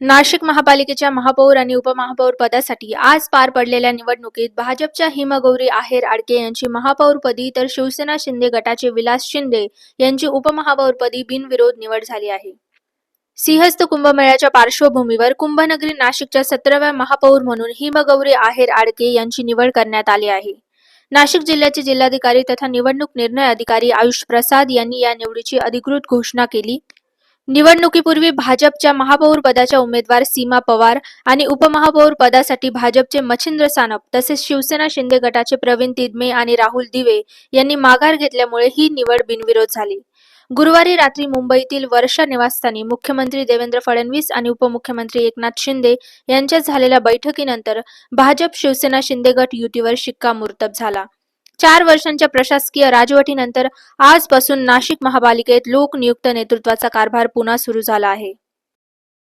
नाशिक महापालिकेच्या महापौर आणि उपमहापौर पदासाठी आज पार पडलेल्या निवडणुकीत भाजपच्या हिमगौरी आहेर आडके यांची महापौरपदी तर शिवसेना शिंदे गटाचे विलास शिंदे यांची उपमहापौरपदी बिनविरोध निवड झाली आहे. सिंहस्थ कुंभमेळ्याच्या पार्श्वभूमीवर कुंभनगरी नाशिकच्या 17व्या महापौर म्हणून हिमगौरी आहेर आडके यांची निवड करण्यात आली आहे. नाशिक जिल्ह्याचे जिल्हाधिकारी तथा निवडणूक निर्णय अधिकारी आयुष प्रसाद यांनी या निवडीची अधिकृत घोषणा केली. निवडणुकीपूर्वी भाजपच्या महापौर पदाच्या उमेदवार सीमा पवार आणि उपमहापौर पदासाठी भाजपचे मच्छिंद्र सानप तसेच शिवसेना शिंदे गटाचे प्रवीण तिदमे आणि राहुल दिवे यांनी माघार घेतल्यामुळे ही निवड बिनविरोध झाली. गुरुवारी रात्री मुंबईतील वर्षा निवासस्थानी मुख्यमंत्री देवेंद्र फडणवीस आणि उपमुख्यमंत्री एकनाथ शिंदे यांच्यात झालेल्या बैठकीनंतर भाजप शिवसेना शिंदे गट युतीवर शिक्कामोर्तब झाला. 4 वर्षांच्या प्रशासकीय राजवटीनंतर आजपासून नाशिक महापालिकेत लोकनियुक्त नेतृत्वाचा कारभार पुन्हा सुरू झाला आहे.